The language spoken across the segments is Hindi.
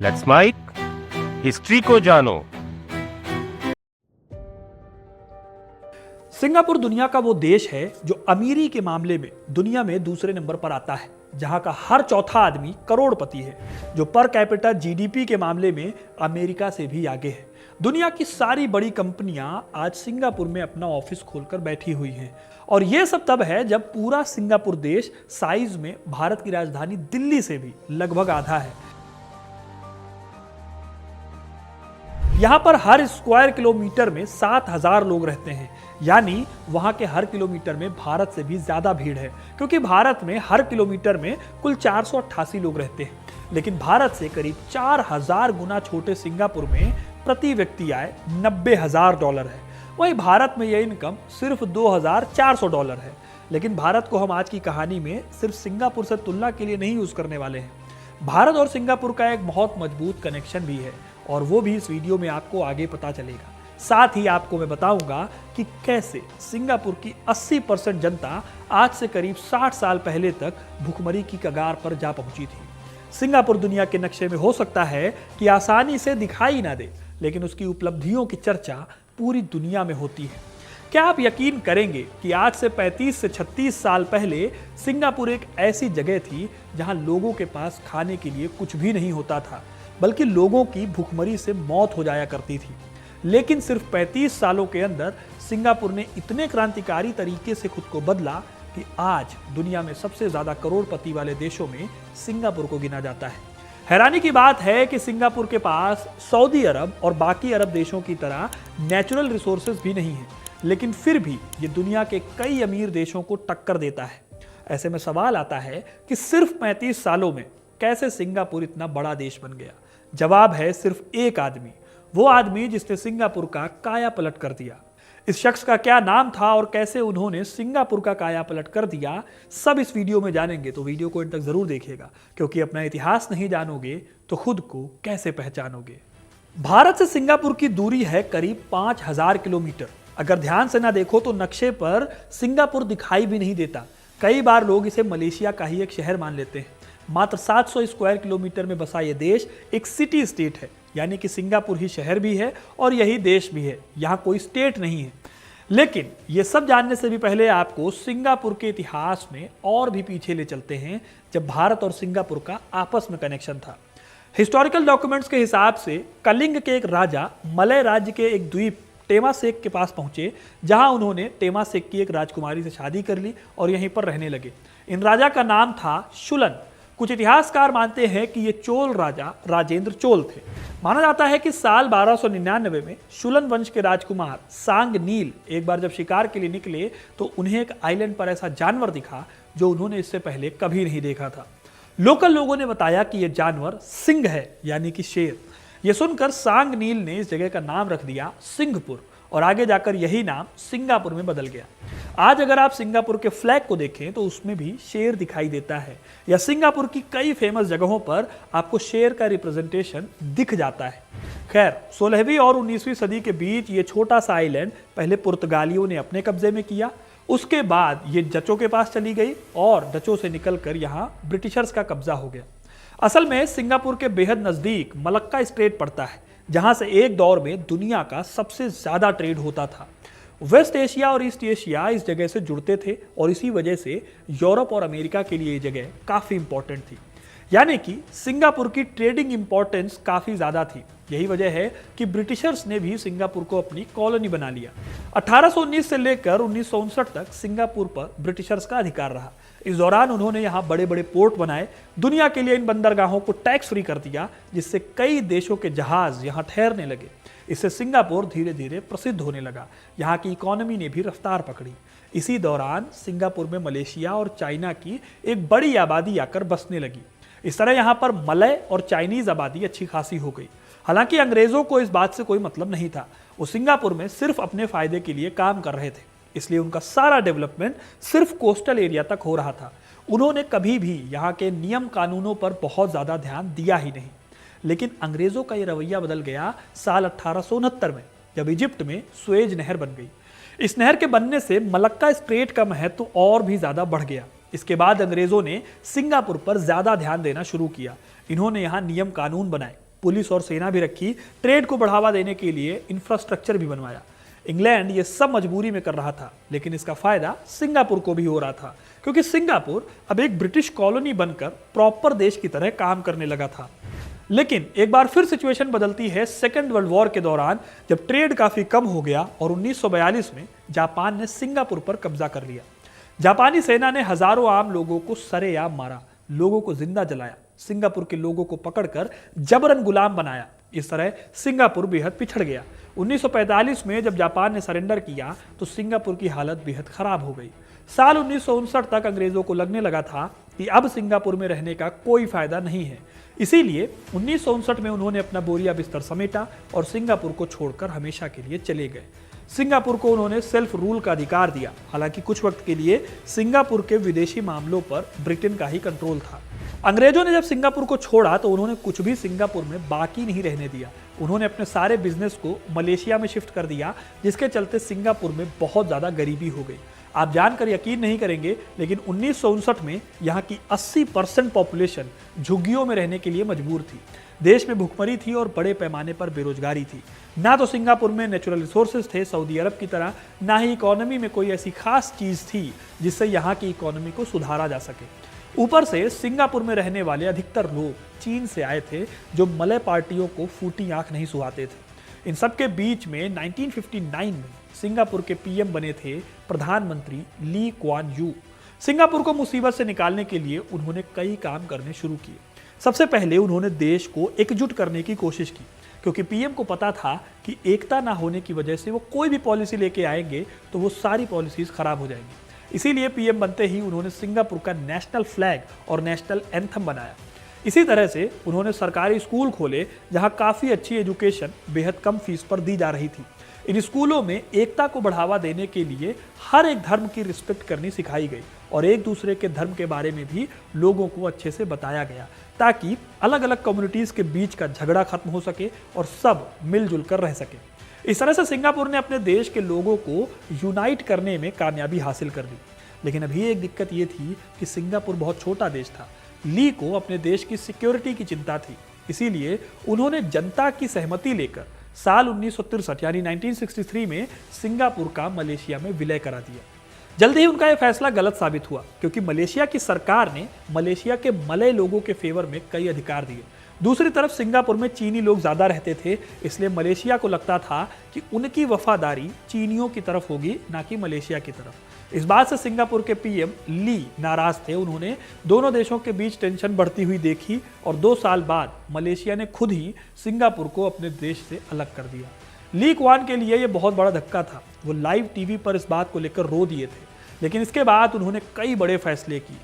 लेट्स माइक हिस्ट्री को जानो। सिंगापुर दुनिया का वो देश है जो अमीरी के मामले में दुनिया में दूसरे नंबर पर आता है, जहां का हर चौथा आदमी करोड़पति है, जो पर कैपिटा जीडीपी के मामले में अमेरिका से भी आगे है। दुनिया की सारी बड़ी कंपनियां आज सिंगापुर में अपना ऑफिस खोलकर बैठी हुई हैं, और यह सब तब है जब पूरा सिंगापुर देश साइज में भारत की राजधानी दिल्ली से भी लगभग आधा है। यहाँ पर हर स्क्वायर किलोमीटर में 7,000 लोग रहते हैं, यानी वहाँ के हर किलोमीटर में भारत से भी ज्यादा भीड़ है, क्योंकि भारत में हर किलोमीटर में कुल 488 लोग रहते हैं। लेकिन भारत से करीब 4,000 गुना छोटे सिंगापुर में प्रति व्यक्ति आय $90,000 है। वहीं भारत में यह इनकम सिर्फ $2,400 है। लेकिन भारत को हम आज की कहानी में सिर्फ सिंगापुर से तुलना के लिए नहीं यूज करने वाले हैं। भारत और सिंगापुर का एक बहुत मजबूत कनेक्शन भी है, और वो भी इस वीडियो में आपको आगे पता चलेगा। साथ ही आपको मैं बताऊंगा कि कैसे सिंगापुर की 80% जनता आज से करीब 60 साल पहले तक भुखमरी की कगार पर जा पहुंची थी। सिंगापुर दुनिया के नक्शे में हो सकता है कि आसानी से दिखाई ना दे, लेकिन उसकी उपलब्धियों की चर्चा पूरी दुनिया में होती है। क्या आप यकीन करेंगे कि आज से 35 से 36 साल पहले सिंगापुर एक ऐसी जगह थी जहां लोगों के पास खाने के लिए कुछ भी नहीं होता था, बल्कि लोगों की भूखमरी से मौत हो जाया करती थी। लेकिन सिर्फ 35 सालों के अंदर सिंगापुर ने इतने क्रांतिकारी तरीके से खुद को बदला कि आज दुनिया में सबसे ज्यादा करोड़पति वाले देशों में सिंगापुर को गिना जाता है। हैरानी की बात है कि सिंगापुर के पास सऊदी अरब और बाकी अरब देशों की तरह नेचुरल रिसोर्सेज भी नहीं है, लेकिन फिर भी ये दुनिया के कई अमीर देशों को टक्कर देता है। ऐसे में सवाल आता है कि सिर्फ 35 सालों में कैसे सिंगापुर इतना बड़ा देश बन गया। जवाब है सिर्फ एक आदमी, वो आदमी जिसने सिंगापुर का काया पलट कर दिया। इस शख्स का क्या नाम था और कैसे उन्होंने सिंगापुर का काया पलट कर दिया, सब इस वीडियो में जानेंगे। तो वीडियो को इन तक जरूर देखिएगा, क्योंकि अपना इतिहास नहीं जानोगे तो खुद को कैसे पहचानोगे। भारत से सिंगापुर की दूरी है करीब 5,000 किलोमीटर। अगर ध्यान से ना देखो तो नक्शे पर सिंगापुर दिखाई भी नहीं देता। कई बार लोग इसे मलेशिया का ही एक शहर मान लेते हैं। मात्र 700 स्क्वायर किलोमीटर में बसा यह देश एक सिटी स्टेट है, यानी कि सिंगापुर ही शहर भी है और यही देश भी है। यहाँ कोई स्टेट नहीं है। लेकिन ये सब जानने से भी पहले आपको सिंगापुर के इतिहास में और भी पीछे ले चलते हैं, जब भारत और सिंगापुर का आपस में कनेक्शन था। हिस्टोरिकल डॉक्यूमेंट्स के हिसाब से कलिंग के एक राजा मलय राज्य के एक द्वीप टेमासेक के पास पहुंचे, जहां उन्होंने टेमासेक की एक राजकुमारी से शादी कर ली और यहीं पर रहने लगे। इन राजा का नाम था शुलन। कुछ इतिहासकार मानते हैं कि ये चोल राजा राजेंद्र चोल थे। माना जाता है कि साल 1299 में शुलन वंश के राजकुमार सांग नील एक बार जब शिकार के लिए निकले तो उन्हें एक आइलैंड पर ऐसा जानवर दिखा जो उन्होंने इससे पहले कभी नहीं देखा था। लोकल लोगों ने बताया कि यह जानवर सिंह है, यानी कि शेर। यह सुनकर सांग नील ने इस जगह का नाम रख दिया सिंहपुर, और आगे जाकर यही नाम सिंगापुर में बदल गया। आज अगर आप सिंगापुर के फ्लैग को देखें तो उसमें भी शेर दिखाई देता है, या सिंगापुर की कई फेमस जगहों पर आपको शेर का रिप्रेजेंटेशन दिख जाता है। खैर, 16वीं और 19वीं सदी के बीच ये छोटा सा आइलैंड पहले पुर्तगालियों ने अपने कब्जे में किया। उसके बाद ये डचों के पास चली गई और डचों से निकलकर यहाँ ब्रिटिशर्स का कब्जा हो गया। असल में सिंगापुर के बेहद नजदीक मलक्का स्ट्रेट पड़ता है, जहां से एक दौर में दुनिया का सबसे ज्यादा ट्रेड होता था। वेस्ट एशिया और ईस्ट एशिया इस जगह से जुड़ते थे, और इसी वजह से यूरोप और अमेरिका के लिए ये जगह काफी इंपॉर्टेंट थी। यानी कि सिंगापुर की ट्रेडिंग इंपॉर्टेंस काफी ज्यादा थी। यही वजह है कि ब्रिटिशर्स ने भी सिंगापुर को अपनी कॉलोनी बना लिया। 1819 से लेकर 1959 तक सिंगापुर पर ब्रिटिशर्स का अधिकार रहा। इस दौरान उन्होंने यहाँ बड़े बड़े पोर्ट बनाए, दुनिया के लिए इन बंदरगाहों को टैक्स फ्री कर दिया, जिससे कई देशों के जहाज यहाँ ठहरने लगे। इससे सिंगापुर धीरे धीरे प्रसिद्ध होने लगा। यहाँ की इकोनॉमी ने भी रफ्तार पकड़ी। इसी दौरान सिंगापुर में मलेशिया और चाइना की एक बड़ी आबादी आकर बसने लगी। इस तरह यहाँ पर मलय और चाइनीज आबादी अच्छी खासी हो गई। हालांकि अंग्रेजों को इस बात से कोई मतलब नहीं था। वो सिंगापुर में सिर्फ अपने फायदे के लिए काम कर रहे थे, इसलिए उनका सारा डेवलपमेंट सिर्फ कोस्टल एरिया तक हो रहा था। उन्होंने कभी भी यहाँ के नियम कानूनों पर बहुत ज्यादा ध्यान दिया ही नहीं। लेकिन अंग्रेजों का यह रवैया बदल गया साल 1869 में, जब इजिप्ट में सुएज नहर बन गई। इस नहर के बनने से मलक्का स्ट्रेट का महत्व और भी ज्यादा बढ़ गया। इसके बाद अंग्रेजों ने सिंगापुर पर ज्यादा ध्यान देना शुरू किया। इन्होंने यहाँ नियम कानून बनाए, पुलिस और सेना भी रखी, ट्रेड को बढ़ावा देने के लिए इंफ्रास्ट्रक्चर भी बनवाया। इंग्लैंड ये सब मजबूरी में कर रहा था, लेकिन इसका फायदा सिंगापुर को भी हो रहा था, क्योंकि सिंगापुर अब एक ब्रिटिश कॉलोनी बनकर प्रॉपर देश की तरह काम करने लगा था। लेकिन एक बार फिर सिचुएशन बदलती है सेकेंड वर्ल्ड वॉर के दौरान, जब ट्रेड काफी कम हो गया और 1942 में जापान ने सिंगापुर पर कब्जा कर लिया। जापानी सेना ने हजारों आम लोगों को सरेआम मारा, लोगों को जिंदा जलाया, सिंगापुर के लोगों को पकड़कर जबरन गुलाम बनाया। इस तरह सिंगापुर बेहद पिछड़ गया। 1945 में जब जापान ने सरेंडर किया तो सिंगापुर की हालत बेहद खराब हो गई। साल 1959 तक अंग्रेजों को लगने लगा था कि अब सिंगापुर में रहने का कोई फायदा नहीं है। इसीलिए 1959 में उन्होंने अपना बोरिया बिस्तर समेटा और सिंगापुर को छोड़कर हमेशा के लिए चले गए। सिंगापुर को उन्होंने सेल्फ रूल का अधिकार दिया। हालांकि कुछ वक्त के लिए सिंगापुर के विदेशी मामलों पर ब्रिटेन का ही कंट्रोल था। अंग्रेजों ने जब सिंगापुर को छोड़ा तो उन्होंने कुछ भी सिंगापुर में बाकी नहीं रहने दिया। उन्होंने अपने सारे बिजनेस को मलेशिया में शिफ्ट कर दिया, जिसके चलते सिंगापुर में बहुत ज़्यादा गरीबी हो गई। आप जानकर यकीन नहीं करेंगे, लेकिन 1959 में यहाँ की 80% पॉपुलेशन झुग्गियों में रहने के लिए मजबूर थी। देश में भुखमरी थी और बड़े पैमाने पर बेरोजगारी थी। ना तो सिंगापुर में नेचुरल रिसोर्सेज थे सऊदी अरब की तरह, ना ही इकोनॉमी में कोई ऐसी खास चीज़ थी जिससे यहाँ की इकोनॉमी को सुधारा जा सके। ऊपर से सिंगापुर में रहने वाले अधिकतर लोग चीन से आए थे, जो मलय पार्टियों को फूटी आंख नहीं सुहाते थे। इन सबके बीच में 1959 में सिंगापुर के पीएम बने थे प्रधानमंत्री ली क्वान यू। सिंगापुर को मुसीबत से निकालने के लिए उन्होंने कई काम करने शुरू किए। सबसे पहले उन्होंने देश को एकजुट करने की कोशिश की, क्योंकि पीएम को पता था कि एकता ना होने की वजह से वो कोई भी पॉलिसी लेके आएंगे तो वो सारी पॉलिसीज खराब हो जाएंगी। इसीलिए पीएम बनते ही उन्होंने सिंगापुर का नेशनल फ्लैग और नेशनल एंथम बनाया। इसी तरह से उन्होंने सरकारी स्कूल खोले, जहां काफ़ी अच्छी एजुकेशन बेहद कम फीस पर दी जा रही थी। इन स्कूलों में एकता को बढ़ावा देने के लिए हर एक धर्म की रिस्पेक्ट करनी सिखाई गई और एक दूसरे के धर्म के बारे में भी लोगों को अच्छे से बताया गया, ताकि अलग अलग कम्युनिटीज़ के बीच का झगड़ा खत्म हो सके और सब मिलजुल कर रह सके। इस तरह से सिंगापुर ने अपने देश के लोगों को यूनाइट करने में कामयाबी हासिल कर ली। लेकिन अभी एक दिक्कत ये थी कि सिंगापुर बहुत छोटा देश था। ली को अपने देश की सिक्योरिटी की चिंता थी, इसीलिए उन्होंने जनता की सहमति लेकर साल 1963 यानी 1963 में सिंगापुर का मलेशिया में विलय करा दिया। जल्द ही उनका यह फैसला गलत साबित हुआ, क्योंकि मलेशिया की सरकार ने मलेशिया के मलय लोगों के फेवर में कई अधिकार दिए। दूसरी तरफ सिंगापुर में चीनी लोग ज़्यादा रहते थे, इसलिए मलेशिया को लगता था कि उनकी वफादारी चीनियों की तरफ होगी, ना कि मलेशिया की तरफ। इस बात से सिंगापुर के पीएम ली नाराज थे। उन्होंने दोनों देशों के बीच टेंशन बढ़ती हुई देखी और 2 साल बाद मलेशिया ने खुद ही सिंगापुर को अपने देश से अलग कर दिया। ली क्वान के लिए यह बहुत बड़ा धक्का था। वो लाइव टीवी पर इस बात को लेकर रो दिए थे, लेकिन इसके बाद उन्होंने कई बड़े फैसले किए।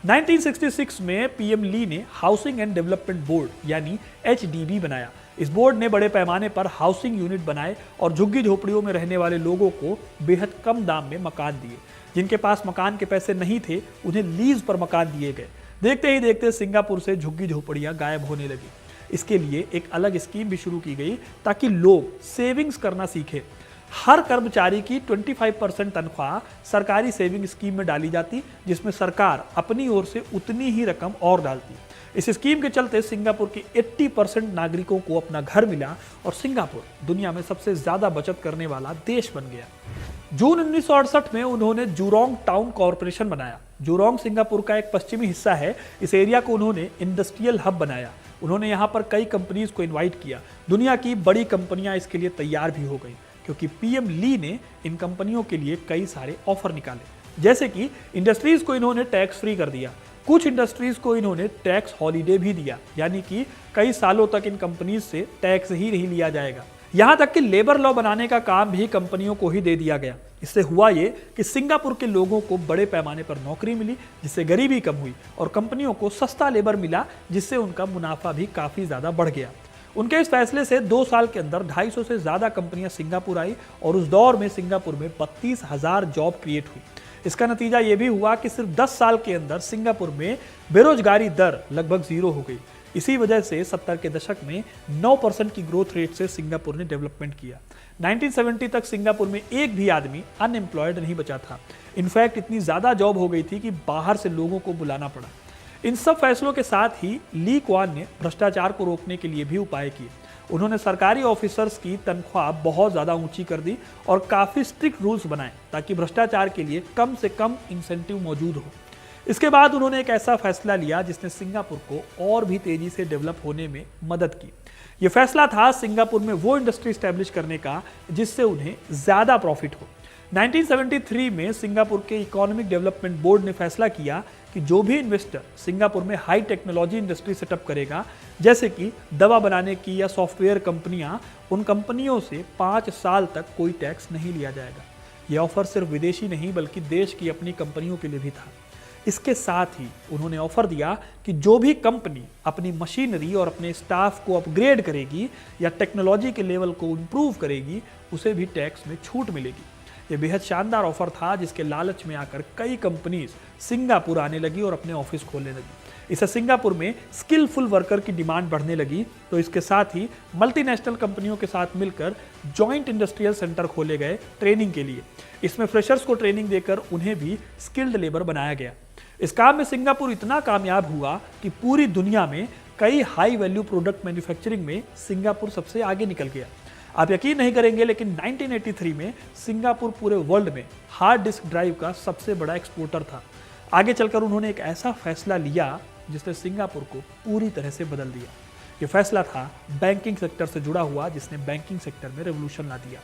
1966 में पीएम ली ने हाउसिंग एंड डेवलपमेंट बोर्ड यानी HDB बनाया। इस बोर्ड ने बड़े पैमाने पर हाउसिंग यूनिट बनाए और झुग्गी झोपड़ियों में रहने वाले लोगों को बेहद कम दाम में मकान दिए। जिनके पास मकान के पैसे नहीं थे, उन्हें लीज पर मकान दिए गए। देखते ही देखते सिंगापुर से झुग्गी झोपड़ियां गायब होने लगी। इसके लिए एक अलग स्कीम भी शुरू की गई, ताकि लोग सेविंग्स करना सीखें। हर कर्मचारी की 25% तनख्वाह सरकारी सेविंग स्कीम में डाली जाती, जिसमें सरकार अपनी ओर से उतनी ही रकम और डालती। इस स्कीम के चलते सिंगापुर के 80% नागरिकों को अपना घर मिला और सिंगापुर दुनिया में सबसे ज्यादा बचत करने वाला देश बन गया। जून 1968 में उन्होंने जूरोंग टाउन कॉरपोरेशन बनाया। जूरोंग सिंगापुर का एक पश्चिमी हिस्सा है। इस एरिया को उन्होंने इंडस्ट्रियल हब बनाया। उन्होंने यहाँ पर कई कंपनीज को इन्वाइट किया। दुनिया की बड़ी कंपनियां इसके लिए तैयार भी हो गई, क्योंकि पीएम ली ने इन कंपनियों के लिए कई सारे ऑफर निकाले। जैसे कि इंडस्ट्रीज को इन्होंने टैक्स फ्री कर दिया, कुछ इंडस्ट्रीज को इन्होंने टैक्स हॉलीडे भी दिया, यानी कि कई सालों तक इन कंपनीज से टैक्स ही नहीं लिया जाएगा। यहाँ तक कि लेबर लॉ बनाने का काम भी कंपनियों को ही दे दिया गया। इससे हुआ ये कि सिंगापुर के लोगों को बड़े पैमाने पर नौकरी मिली, जिससे गरीबी कम हुई, और कंपनियों को सस्ता लेबर मिला, जिससे उनका मुनाफा भी काफ़ी ज़्यादा बढ़ गया। उनके इस फैसले से 2 साल के अंदर 250 से ज़्यादा कंपनियां सिंगापुर आई और उस दौर में सिंगापुर में 32,000 जॉब क्रिएट हुई। इसका नतीजा ये भी हुआ कि सिर्फ 10 साल के अंदर सिंगापुर में बेरोजगारी दर लगभग 0 हो गई। इसी वजह से 70 के दशक में 9% की ग्रोथ रेट से सिंगापुर ने डेवलपमेंट किया। 1970 तक सिंगापुर में एक भी आदमी अनएम्प्लॉयड नहीं बचा था। इनफैक्ट इतनी ज़्यादा जॉब हो गई थी कि बाहर से लोगों को बुलाना पड़ा। इन सब फैसलों के साथ ही ली क्वान ने भ्रष्टाचार को रोकने के लिए भी उपाय किए। उन्होंने सरकारी ऑफिसर्स की तनख्वाह बहुत ज़्यादा ऊंची कर दी और काफ़ी स्ट्रिक्ट रूल्स बनाए ताकि भ्रष्टाचार के लिए कम से कम इंसेंटिव मौजूद हो। इसके बाद उन्होंने एक ऐसा फैसला लिया जिसने सिंगापुर को और भी तेजी से डेवलप होने में मदद की। ये फैसला था सिंगापुर में वो इंडस्ट्री स्टैब्लिश करने का जिससे उन्हें ज़्यादा प्रॉफिट हो। 1973 में सिंगापुर के इकोनॉमिक डेवलपमेंट बोर्ड ने फैसला किया कि जो भी इन्वेस्टर सिंगापुर में हाई टेक्नोलॉजी इंडस्ट्री सेटअप करेगा, जैसे कि दवा बनाने की या सॉफ्टवेयर कंपनियां, उन कंपनियों से 5 साल तक कोई टैक्स नहीं लिया जाएगा। यह ऑफर सिर्फ विदेशी नहीं बल्कि देश की अपनी कंपनियों के लिए भी था। इसके साथ ही उन्होंने ऑफर दिया कि जो भी कंपनी अपनी मशीनरी और अपने स्टाफ को अपग्रेड करेगी या टेक्नोलॉजी के लेवल को इम्प्रूव करेगी, उसे भी टैक्स में छूट मिलेगी। ये बेहद शानदार ऑफर था जिसके लालच में आकर कई कंपनीज सिंगापुर आने लगी और अपने ऑफिस खोलने लगी। इससे सिंगापुर में स्किलफुल वर्कर की डिमांड बढ़ने लगी, तो इसके साथ ही मल्टीनेशनल कंपनियों के साथ मिलकर जॉइंट इंडस्ट्रियल सेंटर खोले गए ट्रेनिंग के लिए। इसमें फ्रेशर्स को ट्रेनिंग देकर उन्हें भी स्किल्ड लेबर बनाया गया। इस काम में सिंगापुर इतना कामयाब हुआ कि पूरी दुनिया में कई हाई वैल्यू प्रोडक्ट मैन्युफैक्चरिंग में सिंगापुर सबसे आगे निकल गया। आप यकीन नहीं करेंगे, लेकिन 1983 में सिंगापुर पूरे वर्ल्ड में हार्ड डिस्क ड्राइव का सबसे बड़ा एक्सपोर्टर था। आगे चलकर उन्होंने एक ऐसा फैसला लिया जिसने सिंगापुर को पूरी तरह से बदल दिया। ये फैसला था बैंकिंग सेक्टर से जुड़ा हुआ, जिसने बैंकिंग सेक्टर में रेवोल्यूशन ला दिया।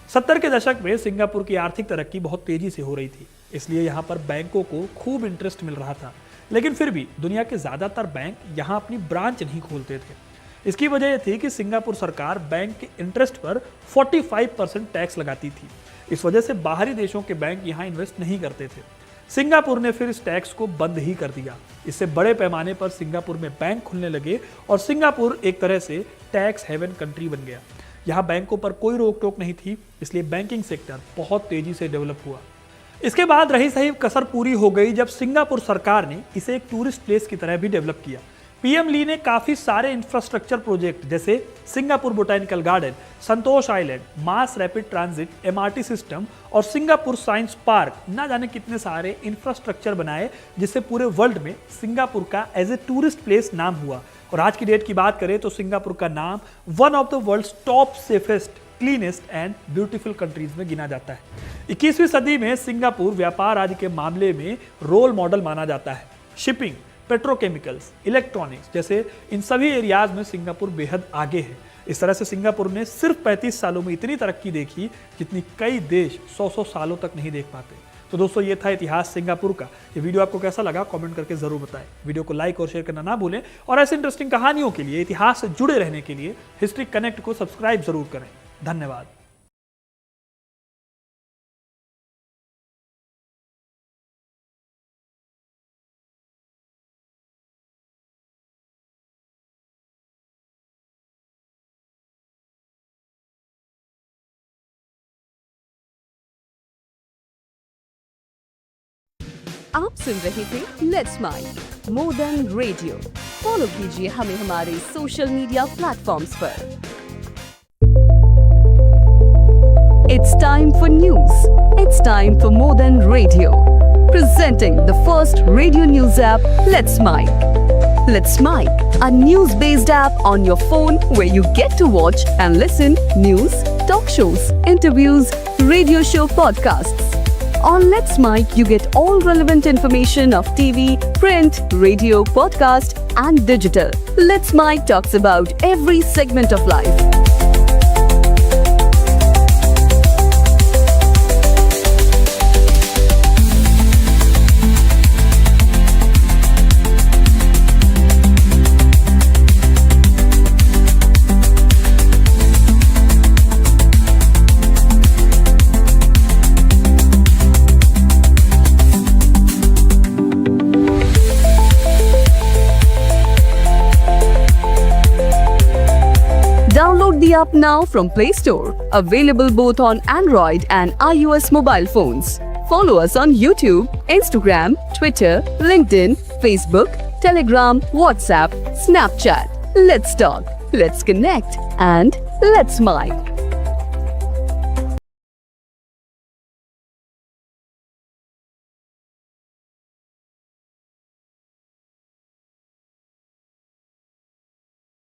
70 के दशक में सिंगापुर की आर्थिक तरक्की बहुत तेजी से हो रही थी, इसलिए यहाँ पर बैंकों को खूब इंटरेस्ट मिल रहा था। लेकिन फिर भी दुनिया के ज़्यादातर बैंक यहाँ अपनी ब्रांच नहीं खोलते थे। इसकी वजह यह थी कि सिंगापुर सरकार बैंक के इंटरेस्ट पर 45% टैक्स लगाती थी। इस वजह से बाहरी देशों के बैंक यहाँ इन्वेस्ट नहीं करते थे। सिंगापुर ने फिर इस टैक्स को बंद ही कर दिया। इससे बड़े पैमाने पर सिंगापुर में बैंक खुलने लगे और सिंगापुर एक तरह से टैक्स हेवन कंट्री बन गया। यहाँ बैंकों पर कोई रोक टोक नहीं थी, इसलिए बैंकिंग सेक्टर बहुत तेजी से डेवलप हुआ। इसके बाद रही सही कसर पूरी हो गई जब सिंगापुर सरकार ने इसे एक टूरिस्ट प्लेस की तरह भी डेवलप किया। पीएम ली ने काफी सारे इंफ्रास्ट्रक्चर प्रोजेक्ट जैसे Singapore botanical garden, Sentosa island, mass rapid transit, MRT system और सिंगापुर साइंस पार्क, ना जाने कितने सारे इंफ्रास्ट्रक्चर बनाए, जिससे पूरे वर्ल्ड में सिंगापुर का एज ए टूरिस्ट प्लेस नाम हुआ। और आज की डेट की बात करें तो सिंगापुर का नाम one of the world's top safest, cleanest and beautiful countries में गिना जाता है। 21वीं सदी में सिंगापुर व्यापार आदि के मामले में रोल मॉडल माना जाता है। शिपिंग, पेट्रोकेमिकल्स, इलेक्ट्रॉनिक्स जैसे इन सभी एरियाज में सिंगापुर बेहद आगे है। इस तरह से सिंगापुर ने सिर्फ 35 सालों में इतनी तरक्की देखी जितनी कई देश 100 सालों तक नहीं देख पाते। तो दोस्तों, ये था इतिहास सिंगापुर का। ये वीडियो आपको कैसा लगा कमेंट करके जरूर बताएं। वीडियो को लाइक और शेयर करना ना भूलें और ऐसे इंटरेस्टिंग कहानियों के लिए, इतिहास से जुड़े रहने के लिए हिस्ट्री कनेक्ट को सब्सक्राइब जरूर करें। धन्यवाद। आप सुन रहे थे let's mic more than radio. Follow कीजिए हमें हमारे सोशल मीडिया प्लेटफॉर्म्स पर। It's time for news. It's time for more than radio. Presenting the first radio news app, Let's Mic. Let's Mic, a news-based app on your phone where you get to watch and listen news, talk shows, interviews, radio show podcasts. On Let's Mic, you get all relevant information of TV, print, radio, podcast, and digital. Let's Mic talks about every segment of life. Download the app now from Play Store. Available both on Android and iOS mobile phones. Follow us on YouTube, Instagram, Twitter, LinkedIn, Facebook, Telegram, WhatsApp, Snapchat. Let's talk, let's connect, and let's mic.